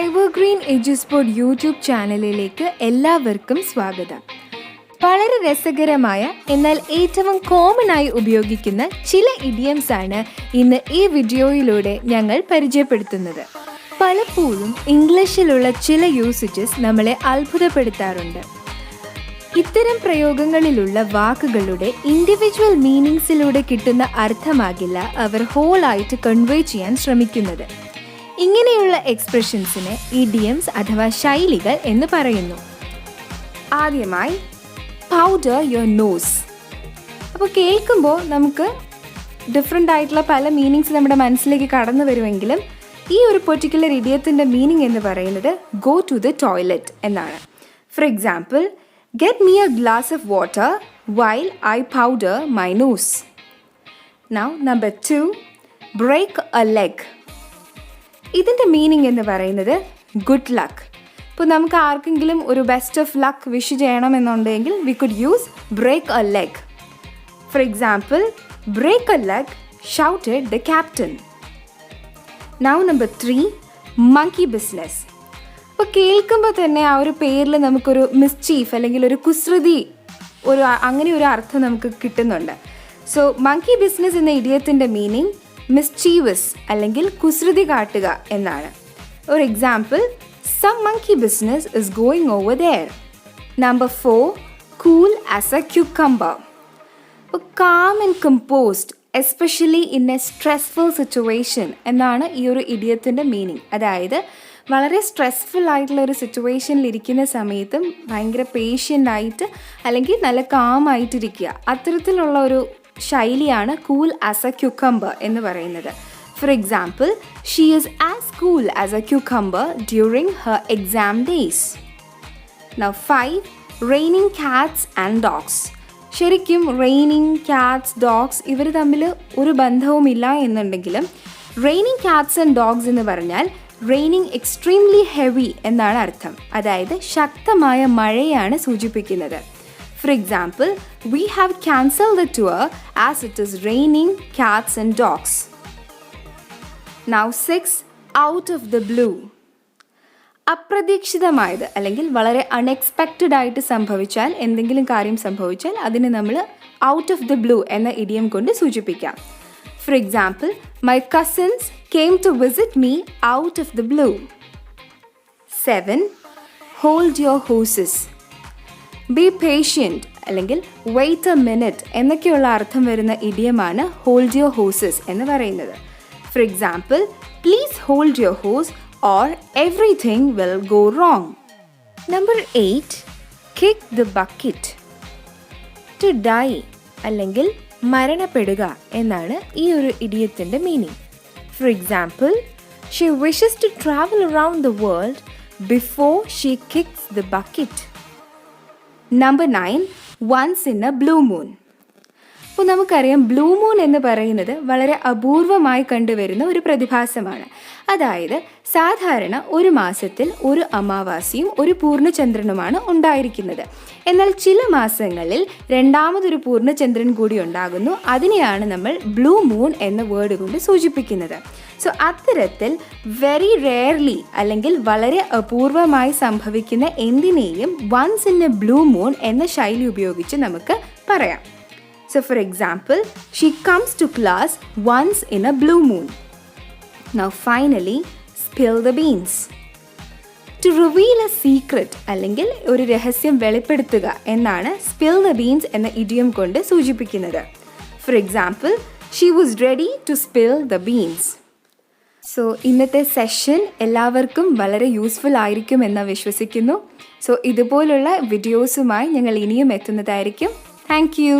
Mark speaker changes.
Speaker 1: Evergreen എഡ്യൂസ്പോർട്ട് YouTube ചാനലിലേക്ക് എല്ലാവർക്കും സ്വാഗതം. വളരെ രസകരമായ എന്നാൽ ഏറ്റവും കോമൺ ആയി ഉപയോഗിക്കുന്ന ചില ഇഡിയംസ് ആണ് ഇന്ന് ഈ വീഡിയോയിലൂടെ ഞങ്ങൾ പരിചയപ്പെടുത്തുന്നത്. പലപ്പോഴും ഇംഗ്ലീഷിലുള്ള ചില യൂസേജസ് നമ്മളെ അത്ഭുതപ്പെടുത്താറുണ്ട്. ഇത്തരം പ്രയോഗങ്ങളിലുള്ള വാക്കുകളുടെ ഇൻഡിവിജ്വൽ മീനിങ്സിലൂടെ കിട്ടുന്ന അർത്ഥമാകില്ല അവർ ഹോളായിട്ട് കൺവേ ചെയ്യാൻ ശ്രമിക്കുന്നത്. ഇങ്ങനെയുള്ള എക്സ്പ്രഷൻസിന് ഇഡിയംസ് അഥവാ ശൈലികൾ എന്ന് പറയുന്നു. ആദ്യമായി പൗഡർ യുവർ നോസ്. അപ്പോൾ കേൾക്കുമ്പോൾ നമുക്ക് ഡിഫറെൻ്റ് ആയിട്ടുള്ള പല മീനിങ്സ് നമ്മുടെ മനസ്സിലേക്ക് കടന്നു വരുമെങ്കിലും ഈ ഒരു പെർട്ടിക്കുലർ ഇഡിയത്തിൻ്റെ മീനിങ് എന്ന് പറയുന്നത് ഗോ ടു ദ ടോയ്ലറ്റ് എന്നാണ്. For example, get me a glass of water while I powder my nose. Now number 2, break a leg. ഇതിൻ്റെ മീനിങ് എന്ന് പറയുന്നത് ഗുഡ് ലക്ക്. ഇപ്പോൾ നമുക്ക് ആർക്കെങ്കിലും ഒരു ബെസ്റ്റ് ഓഫ് ലക്ക് വിഷ് ചെയ്യണമെന്നുണ്ടെങ്കിൽ we could use break a leg. For example, break a leg shouted the captain. Now number 3, monkey business. അപ്പോൾ കേൾക്കുമ്പോൾ തന്നെ ആ ഒരു പേരിൽ നമുക്കൊരു മിസ്ചീഫ് അല്ലെങ്കിൽ ഒരു കുസൃതി അങ്ങനെ ഒരു അർത്ഥം നമുക്ക് കിട്ടുന്നുണ്ട്. സോ മങ്കി ബിസിനസ് എന്ന ഇഡിയത്തിൻ്റെ മീനിങ് മിസ്ചീവസ് അല്ലെങ്കിൽ കുസൃതി കാട്ടുക എന്നാണ്. ഒരു example, some monkey business is going over there. Number 4, cool as a cucumber. അപ്പോൾ calm and composed especially in a stressful situation എന്നാണ് ഈ ഒരു ഇഡിയത്തിൻ്റെ മീനിങ്. അതായത് വളരെ സ്ട്രെസ്ഫുൾ ആയിട്ടുള്ള ഒരു സിറ്റുവേഷനിൽ ഇരിക്കുന്ന സമയത്തും ഭയങ്കര പേഷ്യൻ്റ് ആയിട്ട് അല്ലെങ്കിൽ നല്ല കാമായിട്ടിരിക്കുക, അത്തരത്തിലുള്ള ഒരു ശൈലിയാണ് കൂൾ ആസ് എ ക്യൂക്കംബർ എന്ന് പറയുന്നത്. For example, she is as cool as a cucumber during her exam days. Now 5, raining cats and dogs. ശരിക്കും റെയിനിങ് കാറ്റ്സ്, ഡോഗ്സ് ഇവർ തമ്മിൽ ഒരു ബന്ധവുമില്ല എന്നുണ്ടെങ്കിലും റെയിനിങ് കാറ്റ്സ് ആൻഡ് ഡോഗ്സ് എന്ന് പറഞ്ഞാൽ റെയിനിങ് എക്സ്ട്രീംലി ഹെവി എന്നാണ് അർത്ഥം. അതായത് ശക്തമായ മഴയാണ് സൂചിപ്പിക്കുന്നത്. For example, we have cancelled the tour as it is raining cats and dogs. Now 6, out of the blue. അപ്രതീക്ഷിതമായത് അല്ലെങ്കിൽ വളരെ അൺഎക്സ്പെക്റ്റഡ് ആയിട്ട് സംഭവിച്ചാൽ, എന്തെങ്കിലും കാര്യം സംഭവിച്ചാൽ അതിന് നമ്മൾ ഔട്ട് ഓഫ് ദ ബ്ലൂ എന്ന ഇഡിയം കൊണ്ട് സൂചിപ്പിക്കാം. For example, my cousins came to visit me out of the blue. 7, hold your horses. Be patient അല്ലെങ്കിൽ wait a minute എന്നൊക്കെയുള്ള അർത്ഥം വരുന്ന ഇഡിയമാണ് hold your horses എന്ന് പറയുന്നത്. For example, please hold your horse or everything will go wrong. Number 8, kick the bucket. To die അല്ലെങ്കിൽ മരണപ്പെടുക എന്നാണ് ഈ ഒരു ഇഡിയത്തിൻ്റെ meaning. For example, she wishes to travel around the world before she kicks the bucket. Number 9, once in a blue moon. അപ്പോൾ നമുക്കറിയാം blue moon എന്ന് പറയുന്നത് വളരെ അപൂർവമായി കണ്ടുവരുന്ന ഒരു പ്രതിഭാസമാണ്. അതായത് സാധാരണ ഒരു മാസത്തിൽ ഒരു അമാവാസിയും ഒരു പൂർണ്ണചന്ദ്രനുമാണ് ഉണ്ടായിരിക്കുന്നത്. എന്നാൽ ചില മാസങ്ങളിൽ രണ്ടാമതൊരു പൂർണ്ണചന്ദ്രൻ കൂടി ഉണ്ടാകുന്നു. അതിനെയാണ് നമ്മൾ ബ്ലൂ മൂൺ എന്ന വേർഡ് കൊണ്ട് സൂചിപ്പിക്കുന്നത്. സോ അത്തരത്തിൽ വെരി റെയർലി അല്ലെങ്കിൽ വളരെ അപൂർവമായി സംഭവിക്കുന്ന എന്തിനേയും once in a blue moon എന്ന ശൈലി ഉപയോഗിച്ച് നമുക്ക് പറയാം. So for example, she comes to class once in a blue moon. Now finally, spill the beans. To reveal a secret അല്ലെങ്കിൽ ഒരു രഹസ്യം വെളിപ്പെടുത്തുക എന്നാണ് spill the beans എന്ന ഇഡിയം കൊണ്ട് സൂചിപ്പിക്കുന്നത്. For example, she was ready to spill the beans. So ഇന്നത്തെ session എല്ലാവർക്കും വളരെ യൂസ്ഫുൾ ആയിരിക്കും എന്ന് വിശ്വസിക്കുന്നു. സോ ഇതുപോലുള്ള വീഡിയോസുമായി ഞങ്ങൾ ഇനിയും എത്തുന്നതായിരിക്കും. Thank you.